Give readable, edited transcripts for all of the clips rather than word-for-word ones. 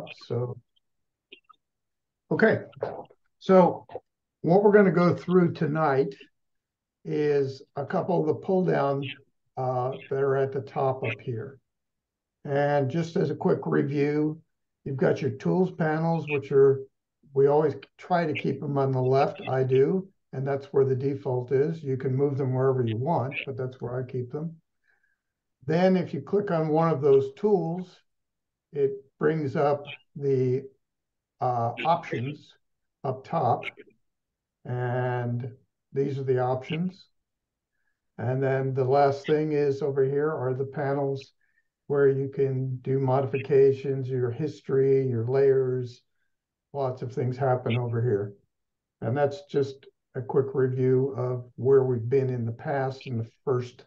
Photoshop. So, okay. So what we're going to go through tonight is a couple of the pull down that are at the top up here. And just as a quick review, you've got your tools panels, which are, we always try to keep them on the left. I do, and that's where the default is. You can move them wherever you want, but that's where I keep them. Then if you click on one of those tools, it brings up the options up top. And these are the options. And then the last thing is over here are the panels where you can do modifications, your history, your layers, lots of things happen over here. And that's just a quick review of where we've been in the past in the first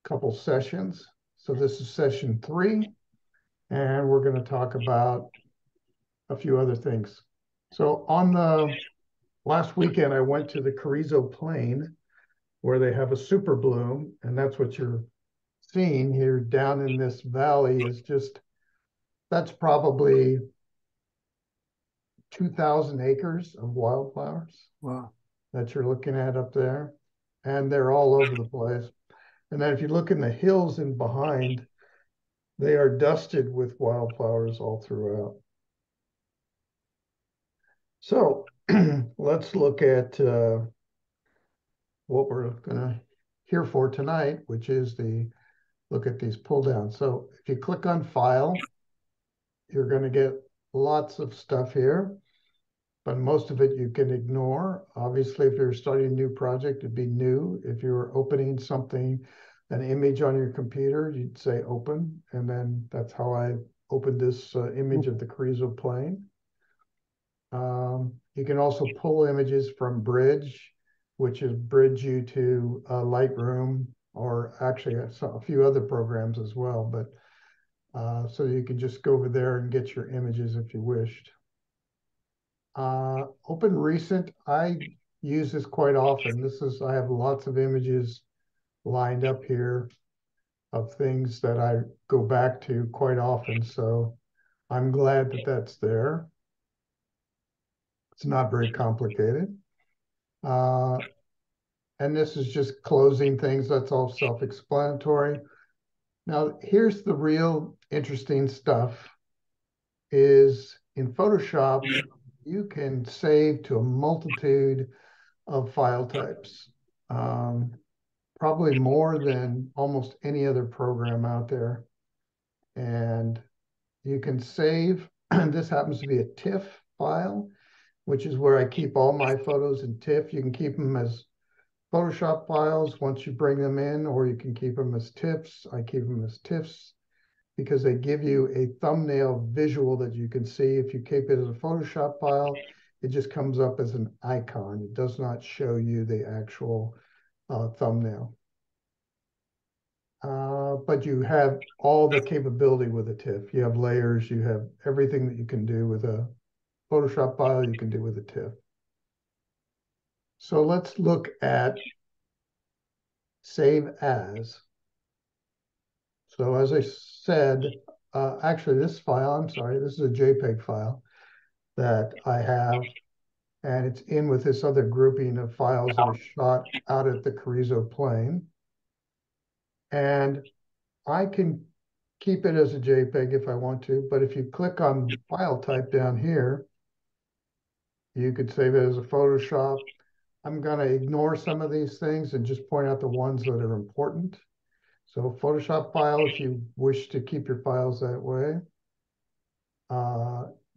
couple sessions. So this is session 3, and we're going to talk about a few other things. So on the last weekend, I went to the Carrizo Plain where they have a super bloom, and that's what you're seeing here down in this valley is just, that's probably 2,000 acres of wildflowers. Wow. That you're looking at up there. And they're all over the place. And then if you look in the hills and behind, they are dusted with wildflowers all throughout. So let's look at what we're going to hear for tonight, which is the look at these pull downs. So if you click on File, you're going to get lots of stuff here, but most of it you can ignore. Obviously, if you're starting a new project, it'd be new. If you're opening something, an image on your computer, you'd say open. And then that's how I opened this image of the Carrizo Plain. You can also pull images from Bridge, which is bridge you to Lightroom, or actually a few other programs as well. But so you can just go over there and get your images if you wished. Open Recent, I use this quite often. I have lots of images lined up here of things that I go back to quite often. So I'm glad that that's there. It's not very complicated. And this is just closing things. That's all self-explanatory. Now, here's the real interesting stuff is in Photoshop, you can save to a multitude of file types, probably more than almost any other program out there. And you can save, this happens to be a TIFF file, which is where I keep all my photos in TIFF. You can keep them as Photoshop files once you bring them in, or you can keep them as TIFFs. I keep them as TIFFs because they give you a thumbnail visual that you can see. If you keep it as a Photoshop file, it just comes up as an icon. It does not show you the actual thumbnail. But you have all the capability with a TIFF. You have layers, you have everything that you can do with a Photoshop file, you can do with a TIFF. So let's look at Save As. So as I said, actually this file, I'm sorry, this is a JPEG file that I have, and it's in with this other grouping of files that are shot out at the Carrizo Plain. And I can keep it as a JPEG if I want to, but if you click on file type down here, you could save it as a Photoshop. I'm going to ignore some of these things and just point out the ones that are important. So Photoshop file, if you wish to keep your files that way.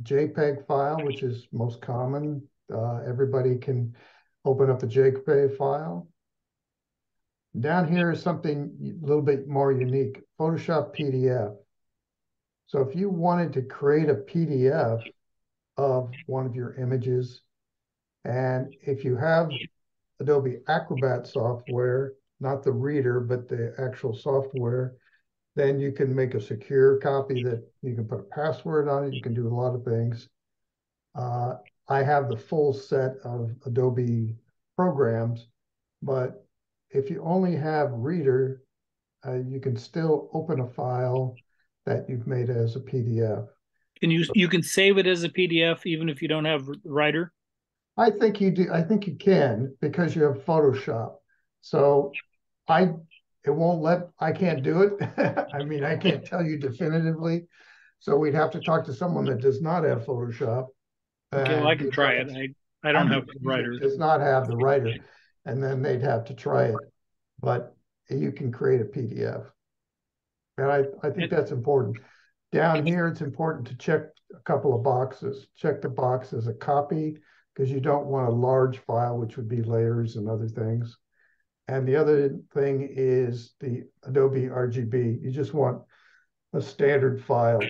JPEG file, which is most common. Everybody can open up a JPEG file. Down here is something a little bit more unique, Photoshop PDF. So if you wanted to create a PDF of one of your images, and if you have Adobe Acrobat software, not the reader, but the actual software, then you can make a secure copy that you can put a password on it. You can do a lot of things. I have the full set of Adobe programs, but if you only have Reader, you can still open a file that you've made as a PDF. You can save it as a PDF even if you don't have Writer? I think you do. I think you can because you have Photoshop. So I, it won't let, I can't do it. I mean, I can't tell you definitively. So we'd have to talk to someone that does not have Photoshop Okay, well, I and can they'd try have it. to, I I don't mean, have excuse me, Writer. does not have the writer, and then they'd have to try it. But you can create a PDF. And I think It, that's important. Down here, it's important to check a couple of boxes. Check the box as a copy because you don't want a large file, which would be layers and other things. And the other thing is the Adobe RGB. You just want a standard file.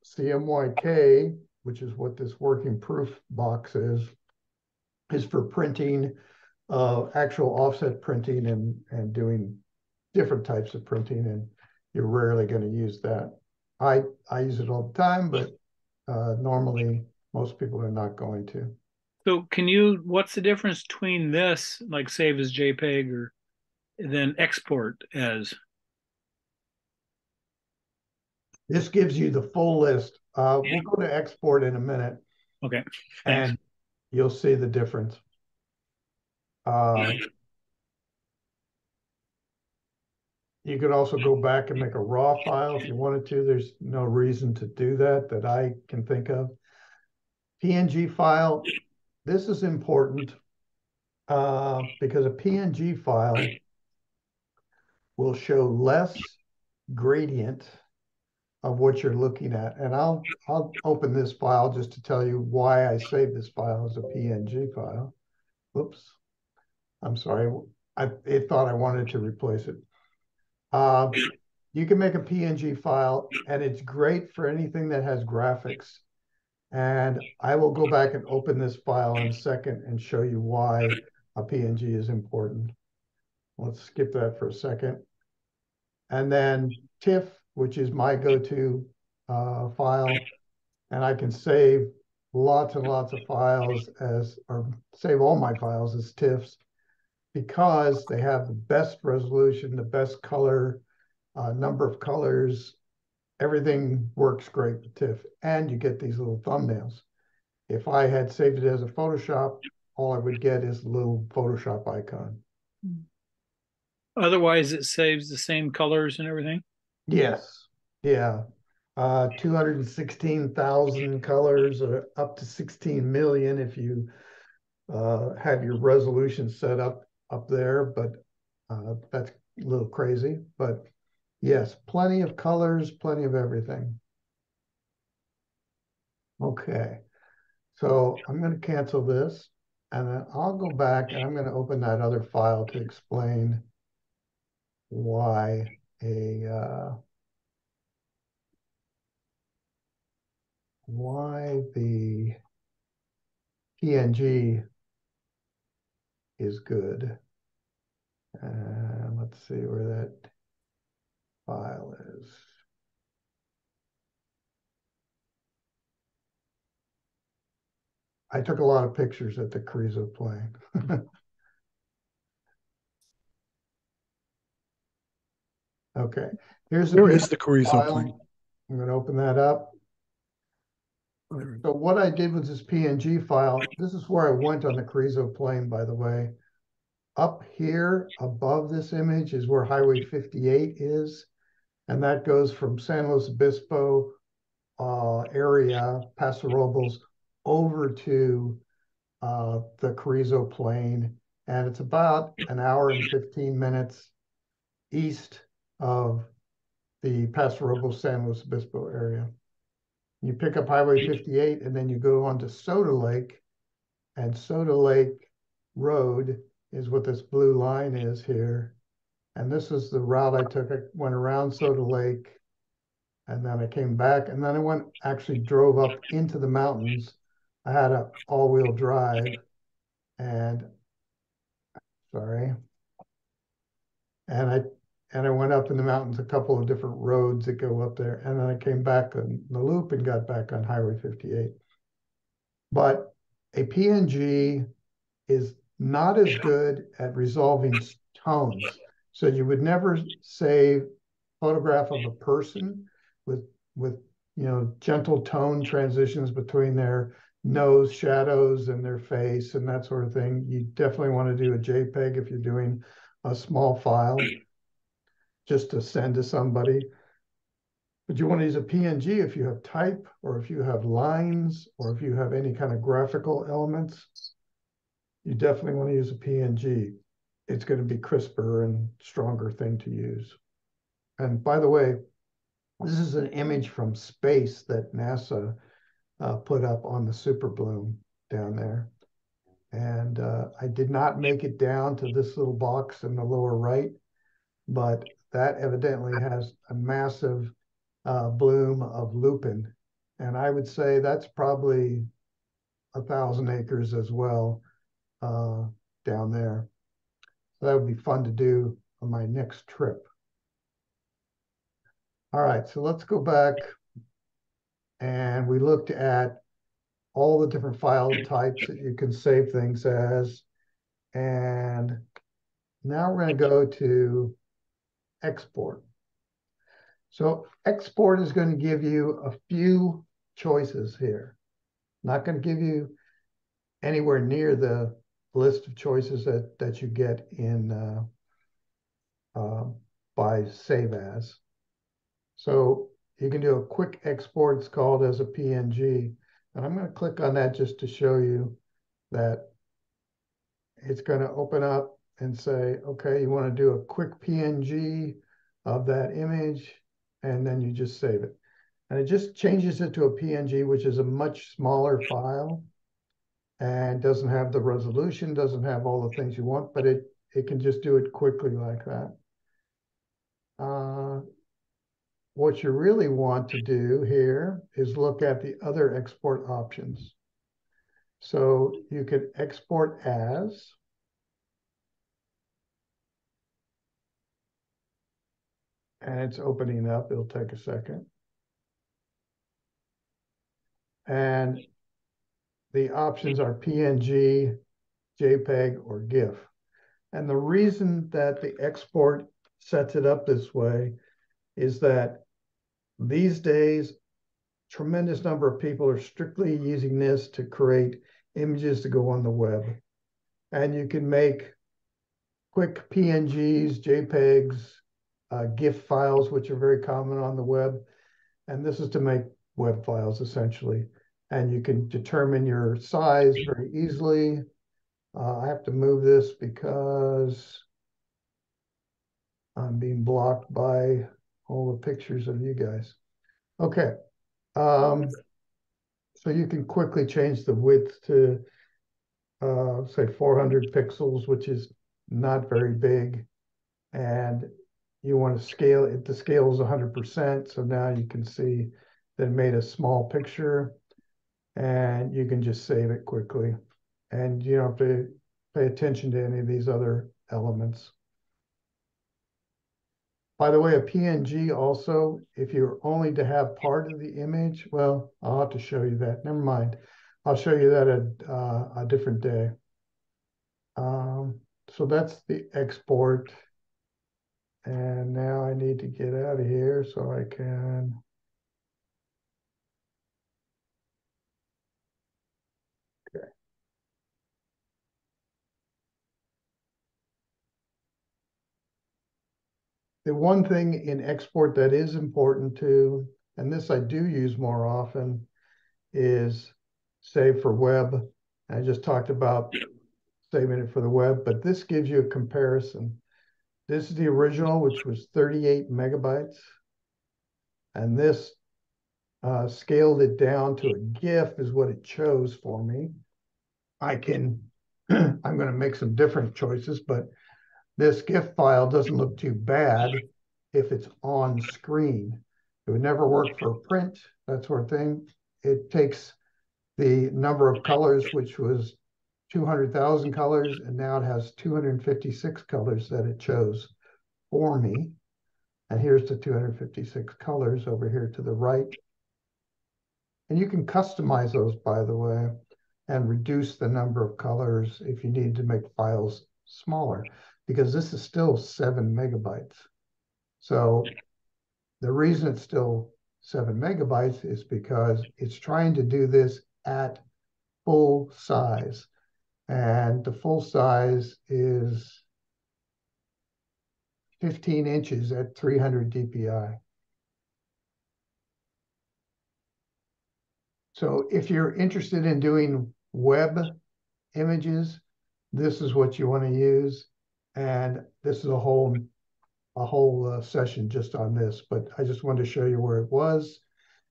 CMYK, which is what this working proof box is for printing, actual offset printing and doing different types of printing. And you're rarely going to use that. I use it all the time, but normally most people are not going to. so what's the difference between this, like save as JPEG or then export as? This gives you the full list. We'll go to export in a minute Okay, thanks. and you'll see the difference. Uh, you could also go back and make a raw file if you wanted to. There's no reason to do that I can think of. PNG file, this is important because a PNG file will show less gradient of what you're looking at. And I'll open this file just to tell you why I saved this file as a PNG file. Whoops, I'm sorry. It thought I wanted to replace it. Uh, you can make a PNG file and it's great for anything that has graphics. And I will go back and open this file in a second and show you why a PNG is important. Let's skip that for a second. And then TIFF, which is my go-to file, and I can save lots and lots of files or save all my files as TIFFs because they have the best resolution, the best color, number of colors. Everything works great with TIFF, and you get these little thumbnails. If I had saved it as a Photoshop, all I would get is a little Photoshop icon. Otherwise, it saves the same colors and everything. Yes, yeah. 216,000 colors or up to 16 million if you have your resolution set up there, but that's a little crazy. But yes, plenty of colors, plenty of everything. Okay, so I'm going to cancel this, and then I'll go back and I'm going to open that other file to explain why why the PNG is good. And let's see where that file is. I took a lot of pictures at the Carrizo plane. Okay, here's the Where is PNG the Carrizo plane? file. I'm going to open that up. So what I did with this PNG file, this is where I went on the Carrizo plane, by the way. Up here above this image is where Highway 58 is. And that goes from San Luis Obispo area, Paso Robles, over to the Carrizo Plain. And it's about an hour and 15 minutes east of the Paso Robles, San Luis Obispo area. You pick up Highway 58 and then you go on to Soda Lake. And Soda Lake Road is what this blue line is here. And this is the route I took. I went around Soda Lake and then I came back and then I actually drove up into the mountains. I had a all-wheel drive and sorry. And I went up in the mountains, a couple of different roads that go up there. And then I came back on the loop and got back on Highway 58. But a PNG is not as good at resolving tones. So you would never save photograph of a person with with gentle tone transitions between their nose shadows and their face and that sort of thing. You definitely want to do a JPEG if you're doing a small file just to send to somebody. But you want to use a PNG if you have type, or if you have lines, or if you have any kind of graphical elements. You definitely want to use a PNG. It's going to be crisper and stronger thing to use. And by the way, this is an image from space that NASA put up on the super bloom down there. And I did not make it down to this little box in the lower right, but that evidently has a massive bloom of lupin. And I would say that's probably 1,000 acres as well down there. So that would be fun to do on my next trip. All right, so let's go back. And we looked at all the different file types that you can save things as. And now we're going to go to export. So export is going to give you a few choices here. Not going to give you anywhere near the list of choices that you get in by Save As. So you can do a quick export. It's called as a PNG. And I'm going to click on that just to show you that it's going to open up and say, okay, you want to do a quick PNG of that image, and then you just save it. And it just changes it to a PNG, which is a much smaller file and doesn't have the resolution, doesn't have all the things you want, but it can just do it quickly like that. What you really want to do here is look at the other export options. So you could export as, and it's opening up. It'll take a second. And the options are PNG, JPEG, or GIF. And the reason that the export sets it up this way is that these days, tremendous number of people are strictly using this to create images to go on the web. And you can make quick PNGs, JPEGs, GIF files, which are very common on the web. And this is to make web files, essentially. And you can determine your size very easily. I have to move this because I'm being blocked by all the pictures of you guys. Okay. So you can quickly change the width to, say, 400 pixels, which is not very big. And you want to scale it. The scale is 100%. So now you can see that it made a small picture, and you can just save it quickly. And you don't have to pay attention to any of these other elements. By the way, a PNG also, if you're only to have part of the image, well, I'll have to show you that. Never mind. I'll show you that at a different day. So that's the export. And now I need to get out of here so I can. Okay. The one thing in export that is important too, and this I do use more often, is save for web. I just talked about saving it for the web, but this gives you a comparison. This is the original, which was 38 megabytes. And this scaled it down to a GIF is what it chose for me. I can, I'm going to make some different choices, but this GIF file doesn't look too bad if it's on screen. It would never work for a print, that sort of thing. It takes the number of colors, which was 200,000 colors, and now it has 256 colors that it chose for me. And here's the 256 colors over here to the right. And you can customize those, by the way, and reduce the number of colors if you need to make files smaller, because this is still 7 megabytes. So the reason it's still 7 megabytes is because it's trying to do this at full size. And the full size is 15 inches at 300 DPI. So if you're interested in doing web images, this is what you want to use. And this is a whole session just on this, but I just wanted to show you where it was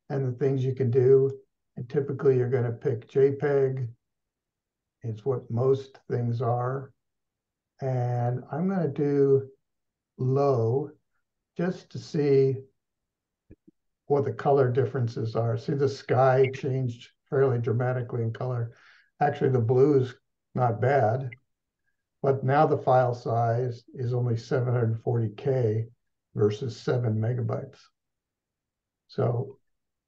and the things you can do. And typically you're going to pick JPEG. It's what most things are. And I'm going to do low just to see what the color differences are. See, the sky changed fairly dramatically in color. Actually, the blue is not bad, but now the file size is only 740K versus 7 megabytes. So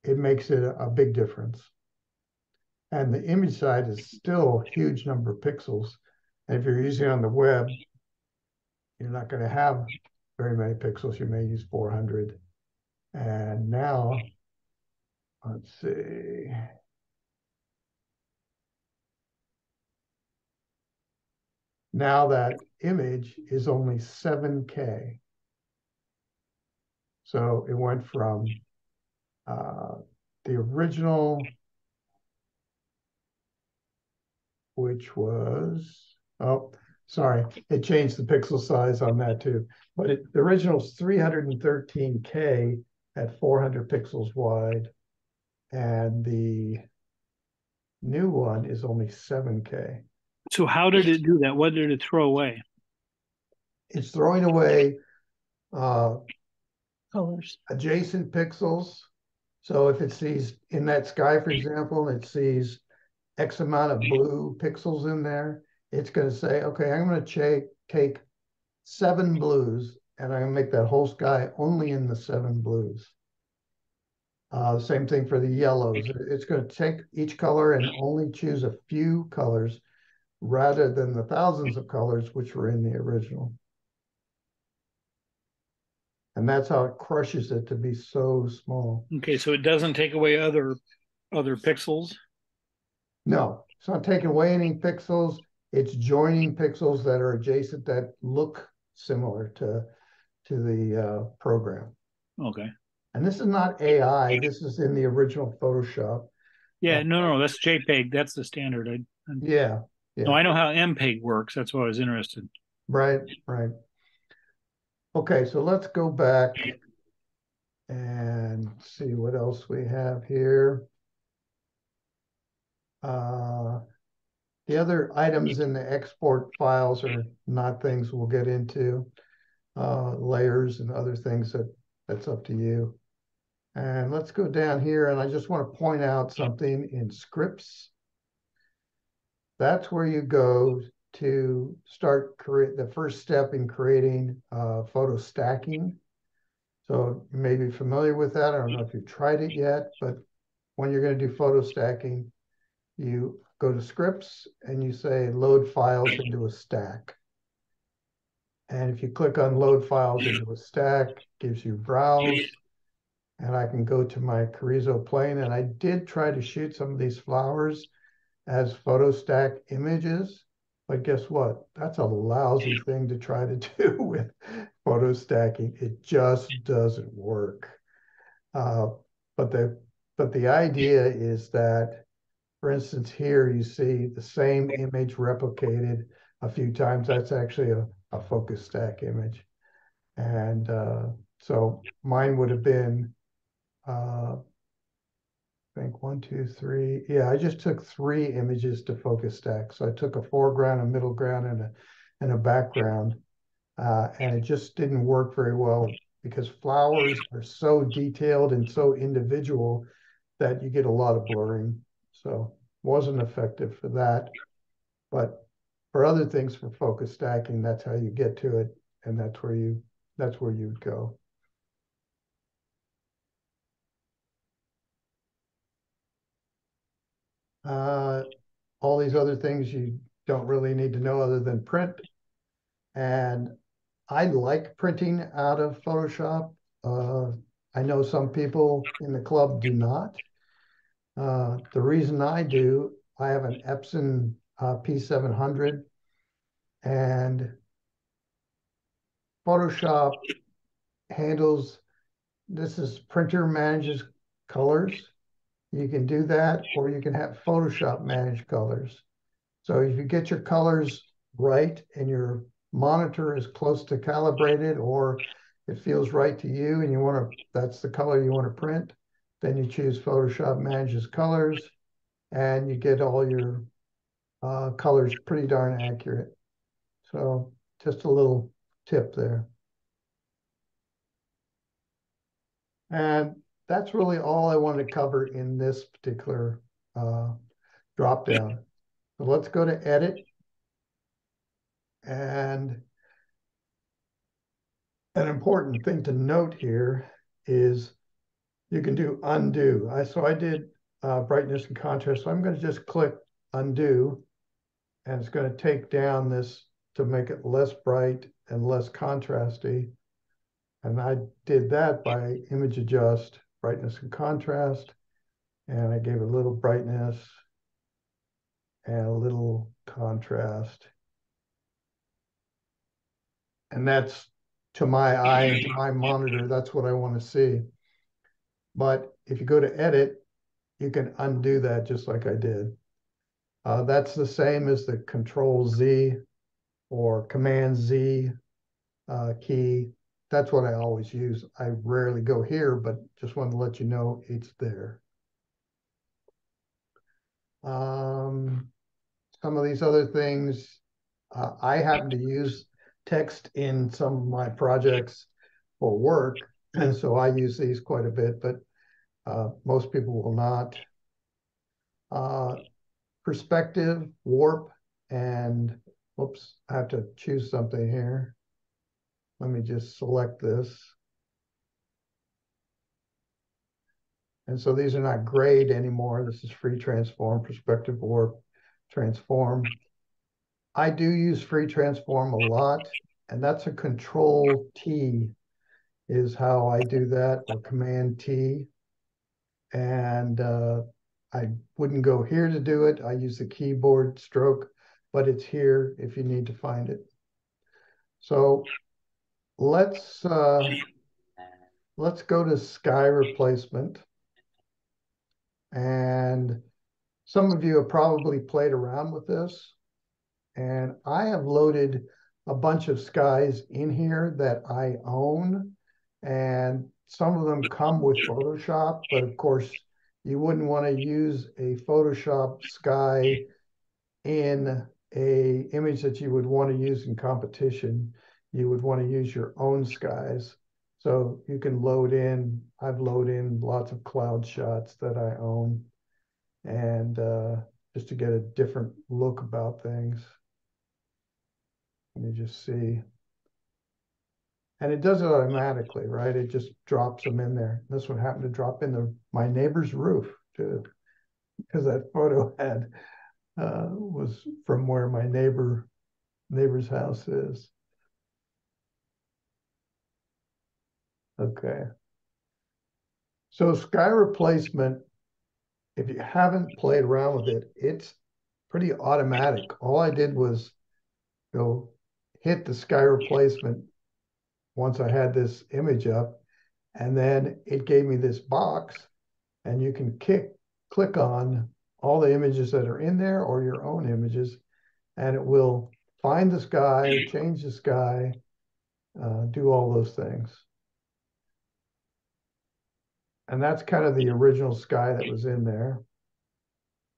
it makes it a big difference. And the image size is still a huge number of pixels. And if you're using it on the web, you're not going to have very many pixels. You may use 400. And now, let's see. Now that image is only 7K. So it went from the original, which was, oh, sorry, it changed the pixel size on that too. But the original is 313K at 400 pixels wide. And the new one is only 7K. So how did it do that? What did it throw away? It's throwing away Colors. adjacent pixels. So if it sees in that sky, for example, it sees X amount of blue pixels in there, it's going to say, okay, I'm going to take 7 blues and I'm going to make that whole sky only in the 7 blues. Same thing for the yellows. It's going to take each color and only choose a few colors rather than the thousands of colors which were in the original. And that's how it crushes it to be so small. Okay, so it doesn't take away other pixels. No, it's not taking away any pixels. It's joining pixels that are adjacent that look similar to the program. Okay. And this is not AI. This is in the original Photoshop. Yeah, no, that's JPEG. That's the standard. Yeah. No, I know how MPEG works. That's why I was interested. Right. Okay, so let's go back and see what else we have here. The other items in the export files are not things we'll get into. Layers and other things that's up to you. And let's go down here, and I just want to point out something in scripts. That's where you go to start the first step in creating photo stacking. So you may be familiar with that. I don't know if you've tried it yet, but when you're going to do photo stacking, you go to scripts and you say load files into a stack. And if you click on load files into a stack, it gives you browse. And I can go to my Carrizo plane. And I did try to shoot some of these flowers as photo stack images. But guess what? That's a lousy thing to try to do with photo stacking. It just doesn't work. But the idea is that, for instance, here you see the same image replicated a few times. That's actually a focus stack image. And so mine would have been, I think 1, 2, 3. Yeah, I just took 3 images to focus stack. So I took a foreground, a middle ground, and a background. And it just didn't work very well because flowers are so detailed and so individual that you get a lot of blurring. So wasn't effective for that. But for other things, for focus stacking, that's how you get to it, and that's where you'd go. All these other things you don't really need to know other than print. And I like printing out of Photoshop. I know some people in the club do not. The reason I do, I have an Epson P700, and Photoshop handles, this is printer manages colors. You can do that, or you can have Photoshop manage colors. So if you get your colors right and your monitor is close to calibrated, or it feels right to you and you want to, that's the color you want to print, then you choose Photoshop manages colors and you get all your colors pretty darn accurate. So just a little tip there. And that's really all I wanted to cover in this particular drop down. So let's go to edit. And an important thing to note here is you can do undo. So I did brightness and contrast. So I'm going to just click undo, and it's going to take down this to make it less bright and less contrasty. And I did that by image adjust, brightness and contrast. And I gave it a little brightness and a little contrast. And that's, to my eye and to my monitor, that's what I want to see. But if you go to edit, you can undo that just like I did. That's the same as the Control Z or Command Z key. That's what I always use. I rarely go here, but just wanted to let you know it's there. Some of these other things, I happen to use text in some of my projects for work, and so I use these quite a bit, but most people will not. Perspective, warp, and whoops, I have to choose something here. Let me just select this. And so these are not grayed anymore. This is free transform, perspective, warp, transform. I do use free transform a lot, and that's a Control T is how I do that, or Command T. And I wouldn't go here to do it. I use the keyboard stroke, but it's here if you need to find it. So let's go to sky replacement. And some of you have probably played around with this. And I have loaded a bunch of skies in here that I own. And some of them come with Photoshop, but of course, you wouldn't want to use a Photoshop sky in a image that you would want to use in competition. You would want to use your own skies. So you can load in, I've loaded in lots of cloud shots that I own, and just to get a different look about things. Let me just see. And it does it automatically, right? It just drops them in there. This one happened to drop in my neighbor's roof too, because that photo had was from where my neighbor's house is. Okay. So sky replacement, if you haven't played around with it, it's pretty automatic. All I did was go hit the sky replacement once I had this image up, and then it gave me this box, and you can click on all the images that are in there or your own images, and it will find the sky, change the sky, do all those things. And that's kind of the original sky that was in there.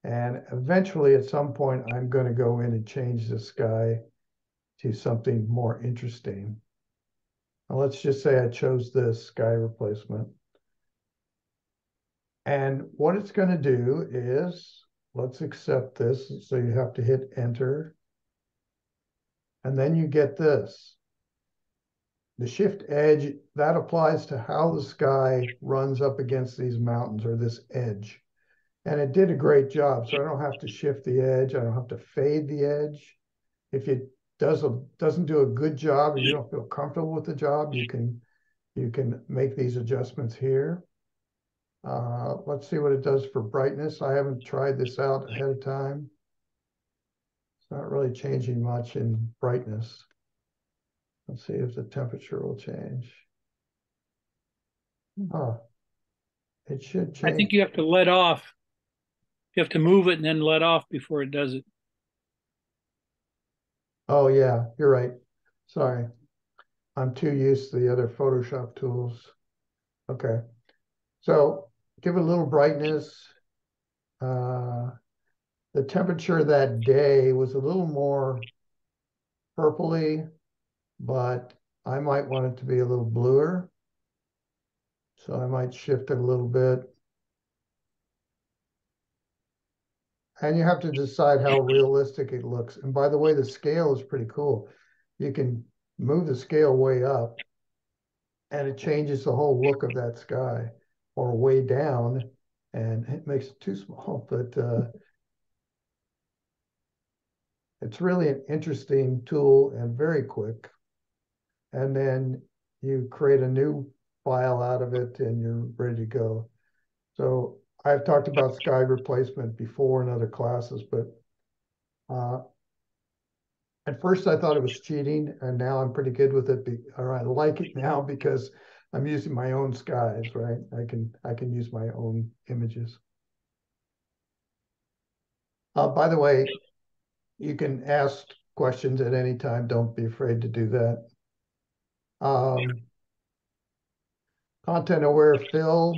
And eventually, at some point, I'm going to go in and change the sky to something more interesting. Now, let's just say I chose this sky replacement. And what it's going to do is, let's accept this. So you have to hit enter. And then you get this. The shift edge, that applies to how the sky runs up against these mountains or this edge. And it did a great job. So I don't have to shift the edge. I don't have to fade the edge. If it doesn't do a good job or you don't feel comfortable with the job, you can you can make these adjustments here. Let's see what it does for brightness. I haven't tried this out ahead of time. It's not really changing much in brightness. Let's see if the temperature will change. Oh, it should I think change. you have to let off. You have to move it and then let off before it does it. Oh yeah, you're right. Sorry. I'm too used to the other Photoshop tools. Okay. So give it a little brightness. The temperature that day was a little more purpley, but I might want it to be a little bluer. So I might shift it a little bit. And you have to decide how realistic it looks. And by the way, the scale is pretty cool. You can move the scale way up and it changes the whole look of that sky, or way down and it makes it too small. But it's really an interesting tool and very quick. And then you create a new file out of it and you're ready to go. So I've talked about sky replacement before in other classes, but uh, at first I thought it was cheating, and now I'm pretty good with it. Or I like it now because I'm using my own skies, right? I can use my own images. By the way, you can ask questions at any time. Don't be afraid to do that. Um, Content aware fill,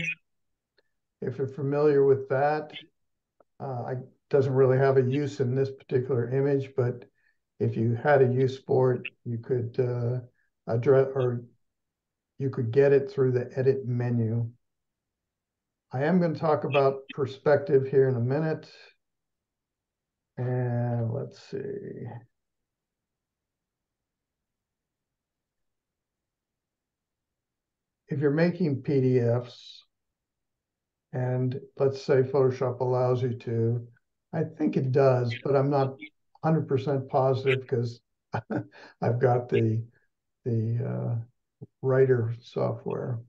if you're familiar with that, I doesn't really have a use in this particular image, but if you had a use for it, you could address, or you could get it through the edit menu. I am going to talk about perspective here in a minute. And let's see. If you're making PDFs, and let's say Photoshop allows you to, I think it does, but I'm not 100% positive because I've got the writer software.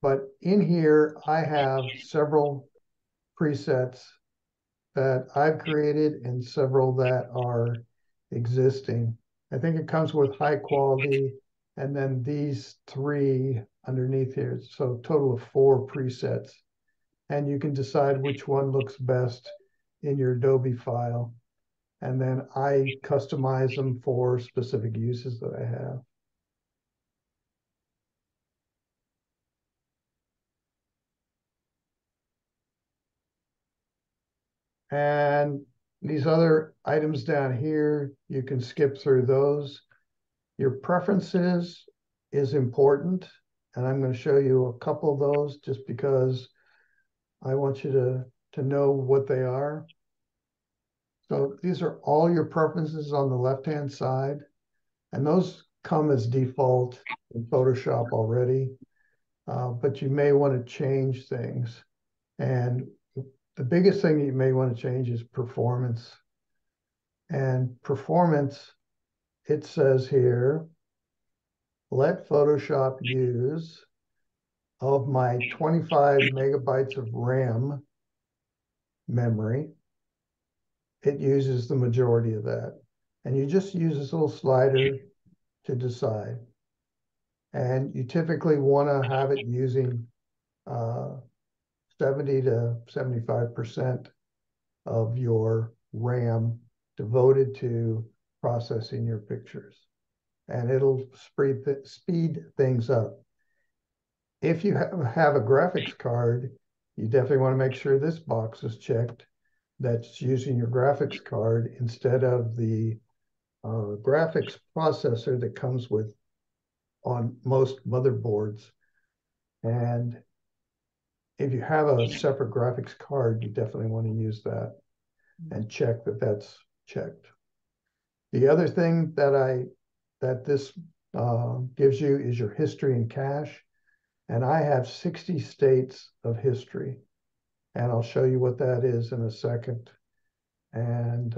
But in here, I have several presets that I've created and several that are existing. I think it comes with high quality and then these three underneath here. So total of 4 presets. And you can decide which one looks best in your Adobe file. And then I customize them for specific uses that I have. And these other items down here, you can skip through those. Your preferences is important, and I'm going to show you a couple of those just because I want you to know what they are. So these are all your preferences on the left-hand side, and those come as default in Photoshop already, but you may want to change things. And the biggest thing you may want to change is performance. And performance, it says here, let Photoshop use of my 25 megabytes of RAM memory. It uses the majority of that. And you just use this little slider to decide. And you typically want to have it using 70 to 75% of your RAM devoted to processing your pictures. And it'll speed things up. If you have a graphics card, you definitely want to make sure this box is checked. That's using your graphics card instead of the graphics processor that comes with on most motherboards. And if you have a separate graphics card, you definitely want to use that and check that that's checked. The other thing that this gives you is your history and cache. And I have 60 states of history. And I'll show you what that is in a second. And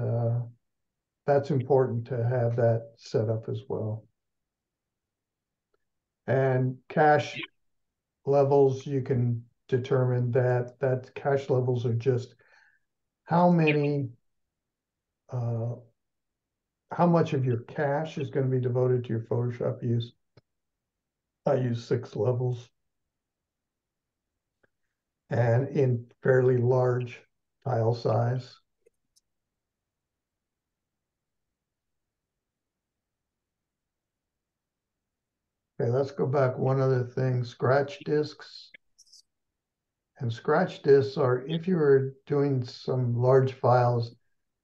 that's important to have that set up as well. And cache levels, you can determine that cache levels are just how many, how much of your cache is going to be devoted to your Photoshop use. I use 6 levels and in fairly large tile size. Okay, let's go back one other thing, scratch disks. And scratch disks are if you were doing some large files,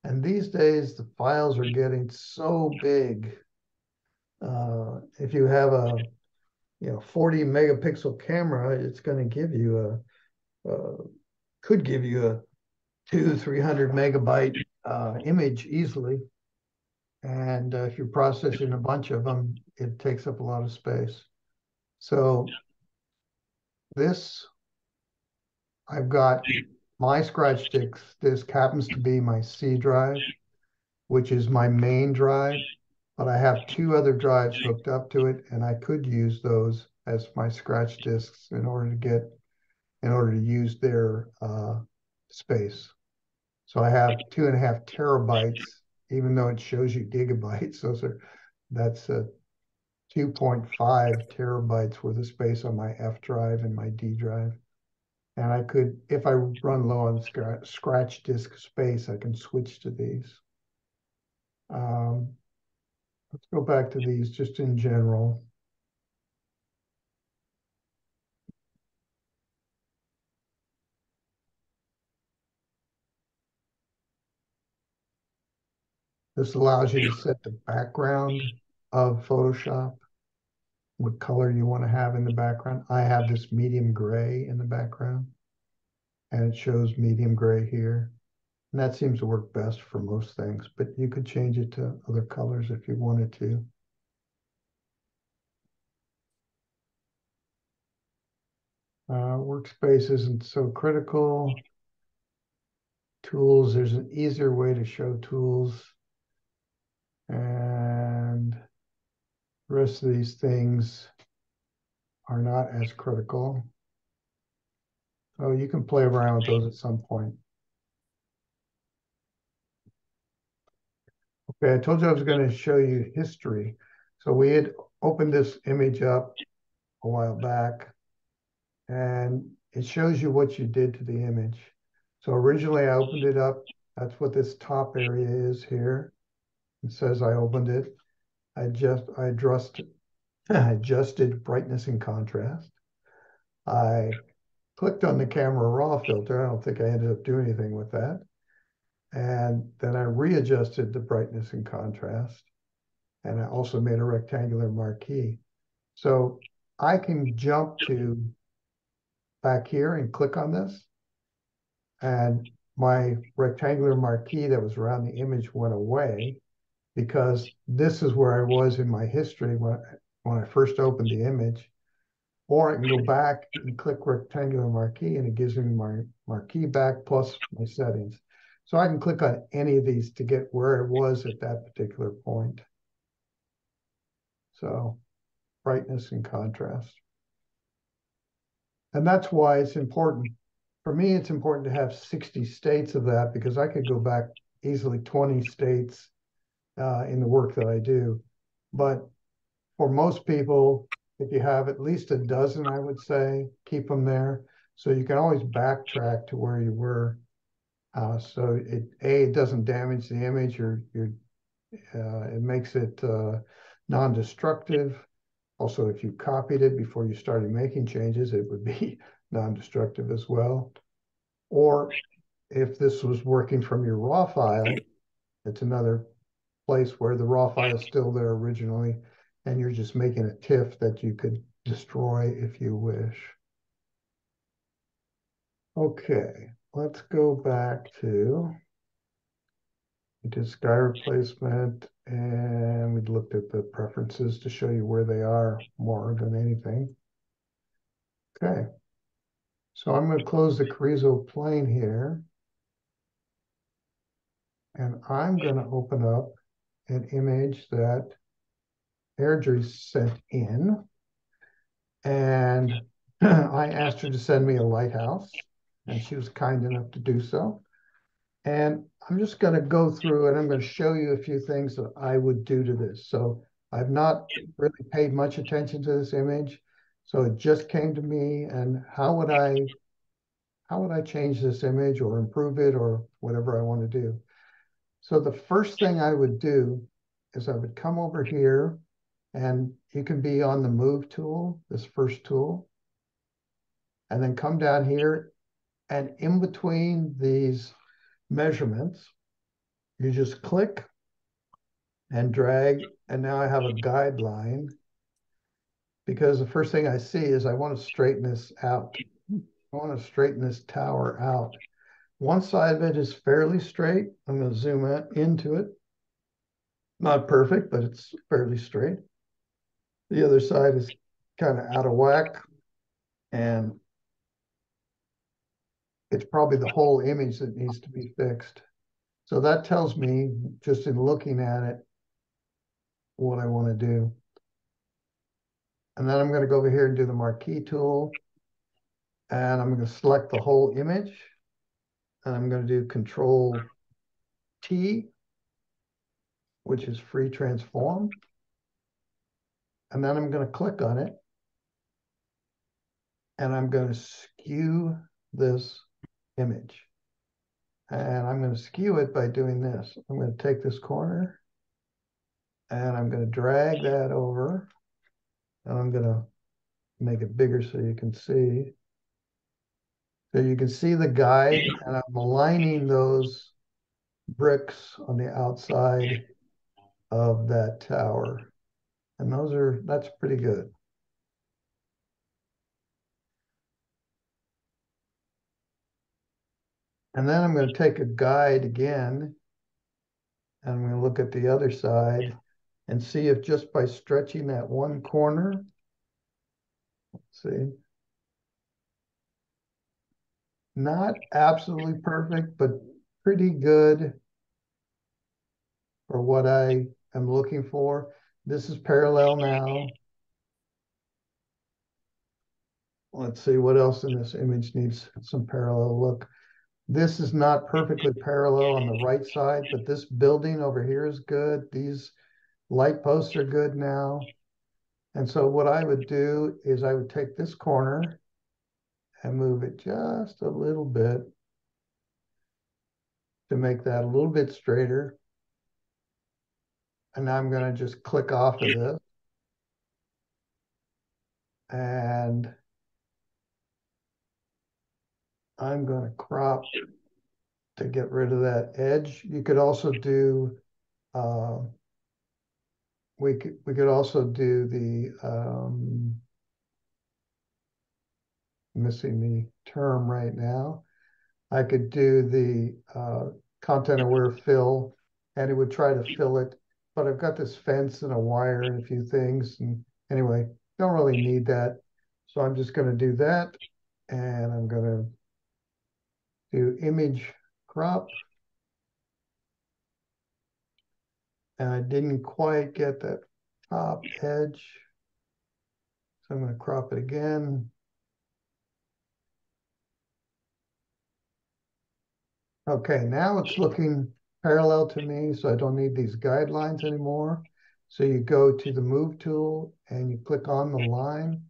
and these days the files are getting so big. If you have a 40 megapixel camera, it's going to give you could give you a 200-300 megabyte image easily. And if you're processing a bunch of them, it takes up a lot of space. So this, I've got my scratch disk happens to be my C drive, which is my main drive, but I have 2 other drives hooked up to it, and I could use those as my scratch disks in order to use their space. So I have 2.5 terabytes, even though it shows you gigabytes. That's 2.5 terabytes worth of space on my F drive and my D drive. And I could, if I run low on scratch disk space, I can switch to these. Let's go back to these just in general. This allows you to set the background of Photoshop, what color you want to have in the background. I have this medium gray in the background, and it shows medium gray here. And that seems to work best for most things, but you could change it to other colors if you wanted to. Workspace isn't so critical. Tools, there's an easier way to show tools. And the rest of these things are not as critical. So you can play around with those at some point. Okay, I told you I was going to show you history. So we had opened this image up a while back, and it shows you what you did to the image. So originally I opened it up. That's what this top area is here. It says I opened it. I adjusted brightness and contrast. I clicked on the camera raw filter. I don't think I ended up doing anything with that. And then I readjusted the brightness and contrast. And I also made a rectangular marquee. So I can jump to back here and click on this. And my rectangular marquee that was around the image went away because this is where I was in my history when I first opened the image. Or I can go back and click rectangular marquee, and it gives me my marquee back plus my settings. So I can click on any of these to get where it was at that particular point. So brightness and contrast. And that's why it's important. For me, it's important to have 60 states of that because I could go back easily 20 states in the work that I do. But for most people, if you have at least a dozen, I would say, keep them there. So you can always backtrack to where you were. So it doesn't damage the image, it makes it non-destructive. Also, if you copied it before you started making changes, it would be non-destructive as well. Or if this was working from your raw file, it's another place where the raw file is still there originally, and you're just making a TIFF that you could destroy if you wish. Okay, let's go back to sky replacement, and we looked at the preferences to show you where they are more than anything. Okay, so I'm going to close the Carrizo plane here, and I'm going to open up an image that Airdrie sent in. And I asked her to send me a lighthouse, and she was kind enough to do so. And I'm just going to go through and I'm going to show you a few things that I would do to this. So I've not really paid much attention to this image. So it just came to me, and how would I change this image or improve it or whatever I want to do? So the first thing I would do is I would come over here, and you can be on the move tool, this first tool, and then come down here, and in between these measurements, you just click and drag, and now I have a guideline, because the first thing I see is I want to straighten this out. I want to straighten this tower out. One side of it is fairly straight. I'm going to zoom into it. Not perfect, but it's fairly straight. The other side is kind of out of whack, and it's probably the whole image that needs to be fixed. So that tells me, just in looking at it, what I want to do. And then I'm going to go over here and do the marquee tool. And I'm going to select the whole image. And I'm going to do Control T, which is free transform. And then I'm going to click on it. And I'm going to skew this image. And I'm going to skew it by doing this. I'm going to take this corner and I'm going to drag that over. And I'm going to make it bigger so you can see. So you can see the guide, and I'm aligning those bricks on the outside of that tower. And that's pretty good. And then I'm going to take a guide again, and I'm going to look at the other side and see if just by stretching that one corner, let's see, not absolutely perfect, but pretty good for what I am looking for. This is parallel now. Let's see what else in this image needs some parallel look. This is not perfectly parallel on the right side, but this building over here is good. These light posts are good now. And so what I would do is I would take this corner and move it just a little bit to make that a little bit straighter. And now I'm going to just click off of this. And I'm going to crop to get rid of that edge. You could also do, we could also do the, missing the term right now. I could do the content aware fill, and it would try to fill it, but I've got this fence and a wire and a few things. And anyway, don't really need that. So I'm just going to do that, and I'm going to do image crop. And I didn't quite get that top edge. So I'm going to crop it again. Okay, now it's looking parallel to me, so I don't need these guidelines anymore. So you go to the move tool and you click on the line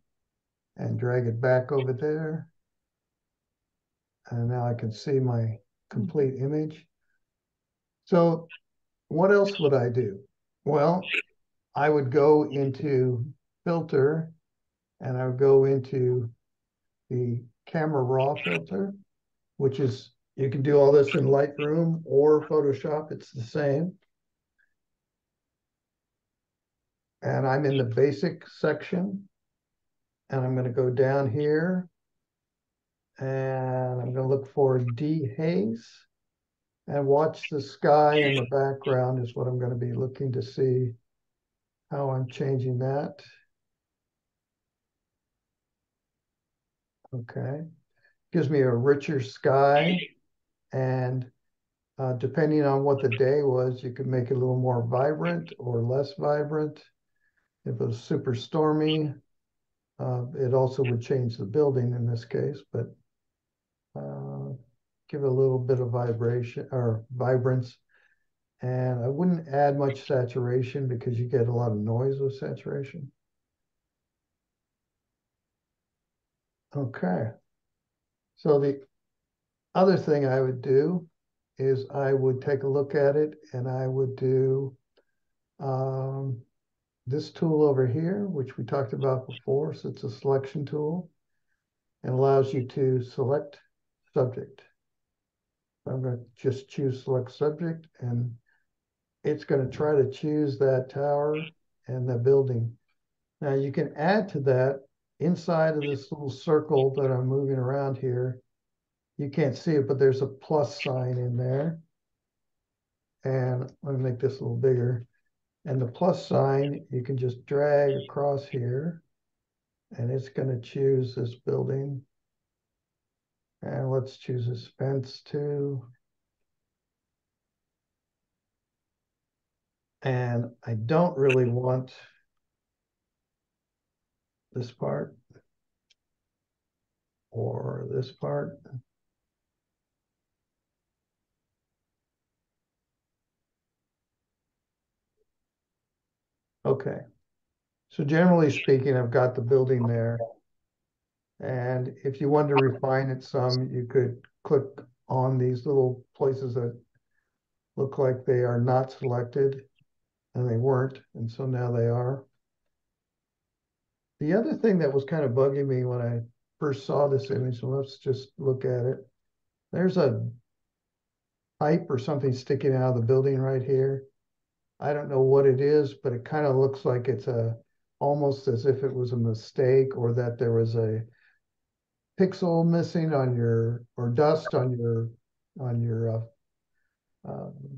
and drag it back over there. And now I can see my complete image. So what else would I do? Well, I would go into filter, and I would go into the camera raw filter, which is, you can do all this in Lightroom or Photoshop, it's the same. And I'm in the basic section, and I'm going to go down here, and I'm going to look for dehaze, and watch the sky in the background is what I'm going to be looking to see how I'm changing that. Okay, gives me a richer sky, and depending on what the day was, you could make it a little more vibrant or less vibrant. If it was super stormy, It also would change the building in this case, but give it a little bit of vibration or vibrance. And I wouldn't add much saturation because you get a lot of noise with saturation. Okay. So the other thing I would do is I would take a look at it and I would do this tool over here, which we talked about before. So it's a selection tool and allows you to select subject. I'm going to just choose select subject, and it's going to try to choose that tower and the building. Now you can add to that inside of this little circle that I'm moving around here. You can't see it, but there's a plus sign in there. And let me make this a little bigger. And the plus sign, you can just drag across here, and it's going to choose this building. And let's choose this fence too. And I don't really want this part or this part. Okay. So generally speaking, I've got the building there. And if you want to refine it some, you could click on these little places that look like they are not selected, and they weren't, and so now they are. The other thing that was kind of bugging me when I first saw this image, so let's just look at it. There's a pipe or something sticking out of the building right here. I don't know what it is, but it kind of looks like it's almost as if it was a mistake, or that there was a pixel missing on your, or dust on your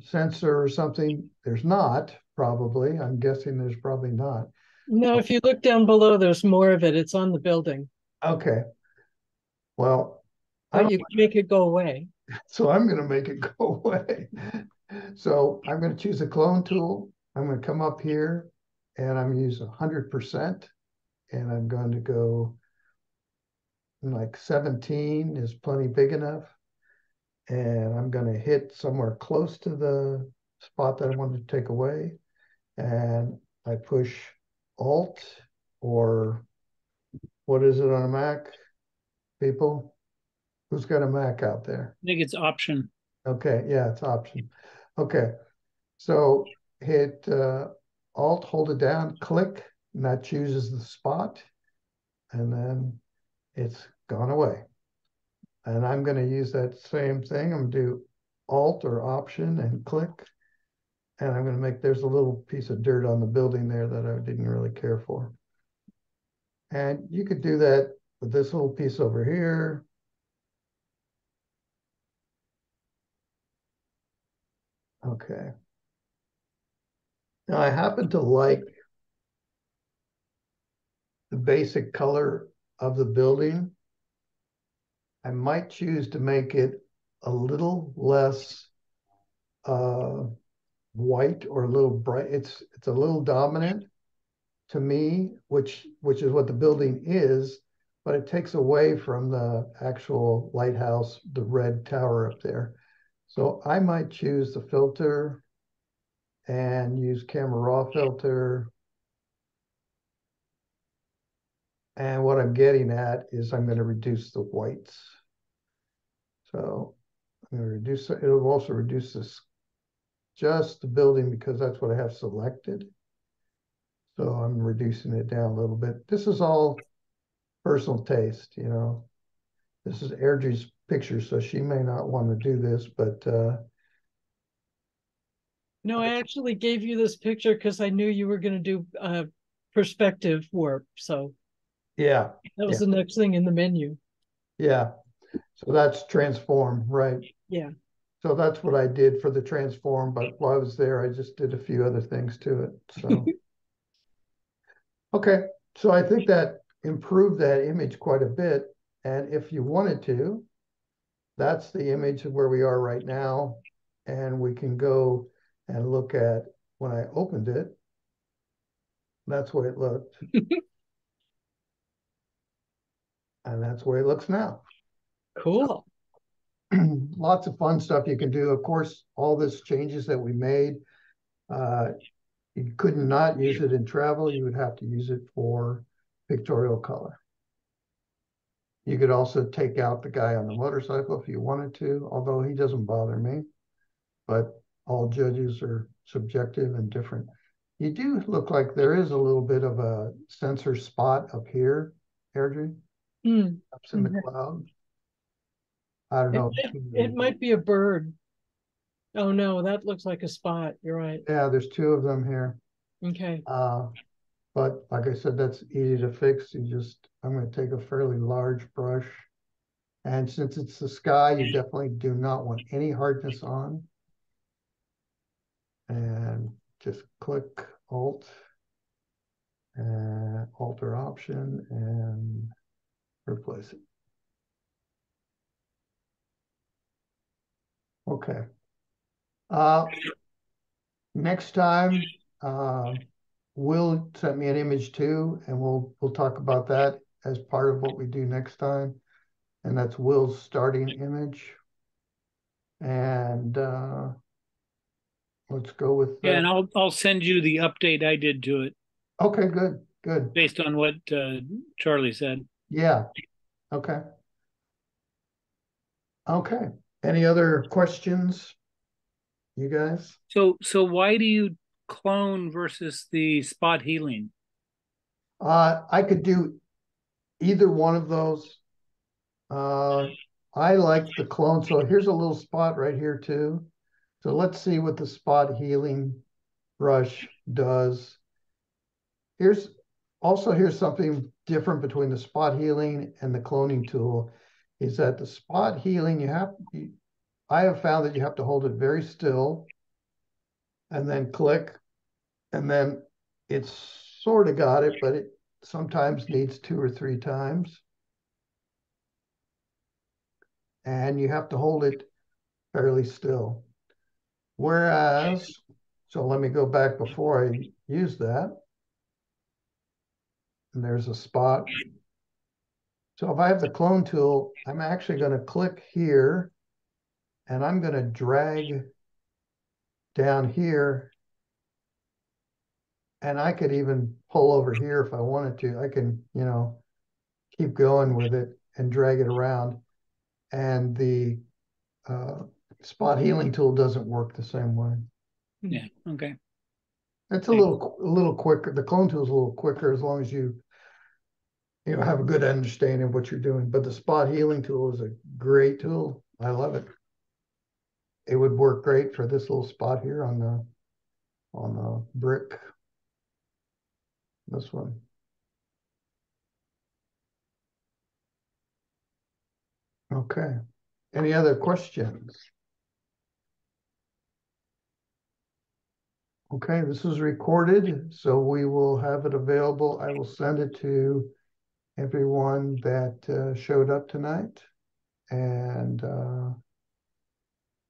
sensor or something. There's not, probably. I'm guessing there's probably not. No, if you look down below, there's more of it. It's on the building, Okay. Well, but you can make it go away. so I'm going to make it go away. So I'm going to choose a clone tool. I'm going to come up here and I'm going to use 100%. And I'm going to go like 17 is plenty big enough. And I'm going to hit somewhere close to the spot that I want to take away. And I push Alt, or what is it on a Mac, people? Who's got a Mac out there? I think it's Option. Okay, yeah, it's Option. Okay, so hit Alt, hold it down, click, and that chooses the spot, and then it's gone away. And I'm going to use that same thing. I'm going to do Alt or Option and click, and I'm going to make, there's a little piece of dirt on the building there that I didn't really care for. And you could do that with this little piece over here. Okay. Now I happen to like the basic color of the building. I might choose to make it a little less white, or a little bright. It's a little dominant to me, which is what the building is, but it takes away from the actual lighthouse, the red tower up there. So I might choose the filter and use camera raw filter. And what I'm getting at is I'm going to reduce the whites. So I'm going to reduce it. It'll also reduce this, just the building, because that's what I have selected. So I'm reducing it down a little bit. This is all personal taste, you know. This is Airdrie's picture, so she may not want to do this, but No, I actually gave you this picture because I knew you were going to do perspective warp. So yeah, that was yeah, the next thing in the menu. yeah. So that's transform, right? Yeah. So that's what I did for the transform, but while I was there, I just did a few other things to it. So, okay. So I think that improved that image quite a bit. And if you wanted to, that's the image of where we are right now. And we can go and look at when I opened it. That's what it looked. And that's the way it looks now. Cool. Lots of fun stuff you can do. Of course, all this changes that we made, you could not use it in travel. You would have to use it for pictorial color. You could also take out the guy on the motorcycle if you wanted to, although he doesn't bother me. But all judges are subjective and different. You do look like there is a little bit of a sensor spot up here, Airdrie, up in the cloud. I don't know. It might be a bird. Oh no, that looks like a spot. You're right. Yeah, there's two of them here. Okay. But like I said, that's easy to fix. I'm going to take a fairly large brush. And since it's the sky, you definitely do not want any hardness on. And just click Alt and alter option and replace it. Okay. Next time, Will sent me an image too, and we'll talk about that as part of what we do next time. And that's Will's starting image. And let's go with Yeah, and I'll send you the update I did to it. Okay, good. Based on what Charlie said. Yeah. Okay. Okay. Any other questions, you guys? So why do you clone versus the spot healing? I could do either one of those. I like the clone. So here's a little spot right here too. So let's see what the spot healing brush does. Here's something different between the spot healing and the cloning tool, is that the spot healing, I have found that you have to hold it very still and then click, and then it's sort of got it, but it sometimes needs 2 or 3 times. And you have to hold it fairly still. Whereas, so let me go back before I use that. And there's a spot. So if I have the clone tool, I'm actually going to click here and I'm going to drag down here. And I could even pull over here if I wanted to. I can, keep going with it and drag it around. And the spot healing tool doesn't work the same way. Yeah, okay. It's a little quicker. The clone tool is a little quicker as long as you have a good understanding of what you're doing. But the spot healing tool is a great tool. I love it. It would work great for this little spot here on the brick. This one. Okay. Any other questions? Okay, this is recorded, so we will have it available. I will send it to everyone that showed up tonight, and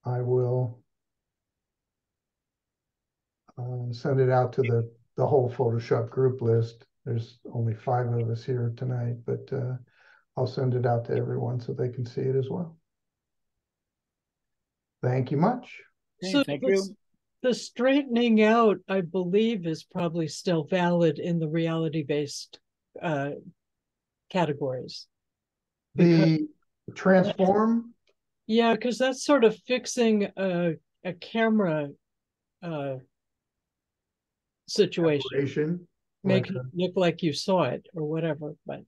I will send it out to the whole Photoshop group list. There's only 5 of us here tonight, but I'll send it out to everyone so they can see it as well. Thank you much. So thank you. The straightening out, I believe, is probably still valid in the reality-based categories. The transform? Yeah, because that's sort of fixing a camera situation. Make it look like you saw it or whatever. But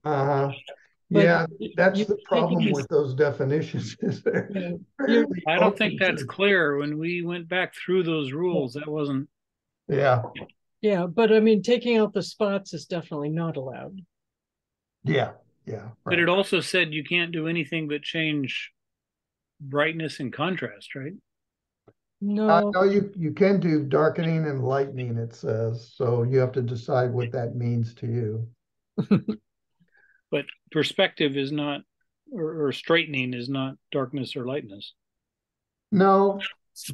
yeah, that's the problem with those definitions. Is I don't think that's clear. When we went back through those rules, that wasn't. Yeah. Yeah, but I mean, taking out the spots is definitely not allowed. Yeah, yeah. Right. But it also said you can't do anything but change brightness and contrast, right? No. No, you can do darkening and lightening, it says. So you have to decide what that means to you. But perspective is not, or straightening is not darkness or lightness. No,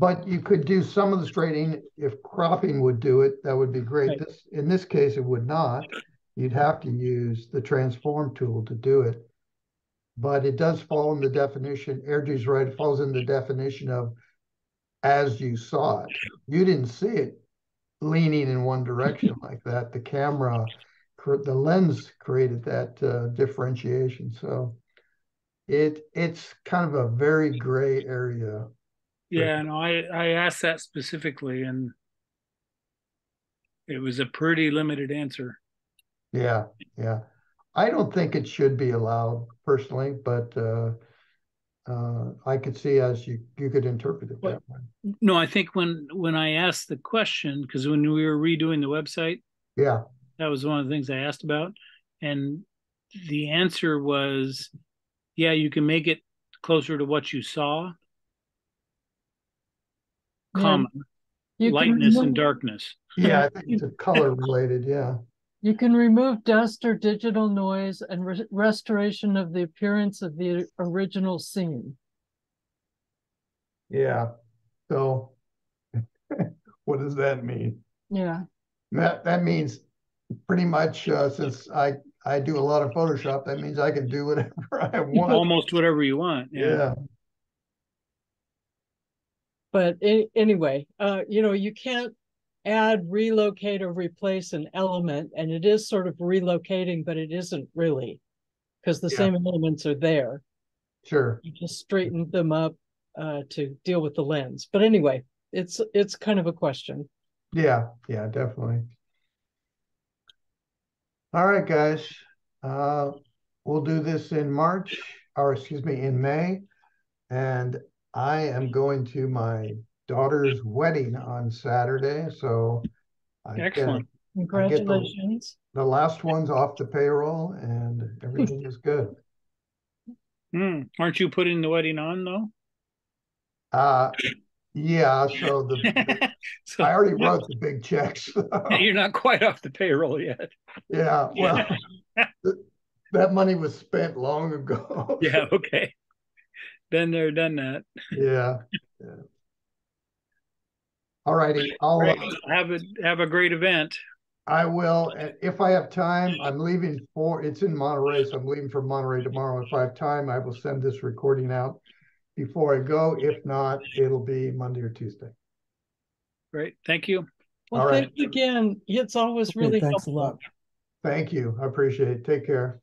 but you could do some of the straightening. If cropping would do it, that would be great. Right. In this case, it would not. You'd have to use the transform tool to do it. but it does fall in the definition. Airdrie's right, it falls in the definition of as you saw it. You didn't see it leaning in one direction like that. The camera, the lens created that differentiation. So it's kind of a very gray area. Yeah, no, I asked that specifically, and it was a pretty limited answer. Yeah, yeah. I don't think it should be allowed personally, but I could see as you could interpret it that way. No, I think when I asked the question, because when we were redoing the website, Yeah, that was one of the things I asked about, and the answer was, yeah, you can make it closer to what you saw, Yeah, comma, you can lightness and remove, darkness. yeah, I think it's a color related. Yeah, you can remove dust or digital noise and restoration of the appearance of the original scene. yeah. So what does that mean? Yeah. That means pretty much since I do a lot of Photoshop, that means I can do whatever I want. Almost whatever you want. Yeah, But anyway, you can't add, relocate, or replace an element, and it is sort of relocating, but it isn't really, because the same elements are there. sure. You just straighten them up to deal with the lens. But anyway, it's kind of a question. Yeah, yeah, definitely. All right, guys. We'll do this in March, or excuse me, in May. And I am going to my daughter's wedding on Saturday. So Excellent. Congratulations. The last one's off the payroll and everything is good. Aren't you putting the wedding on though? Yeah, so So I already wrote the big checks. you're not quite off the payroll yet. Yeah, well, that money was spent long ago. Yeah, okay. Been there, done that. Yeah. All righty. Have a great event. I will. If I have time, I'm leaving it's in Monterey, so I'm leaving for Monterey tomorrow. If I have time, I will send this recording out before I go. If not, it'll be Monday or Tuesday. Great. Thank you. Well, all right. thanks again. It's always really thanks helpful. a lot. Thank you. I appreciate it. Take care.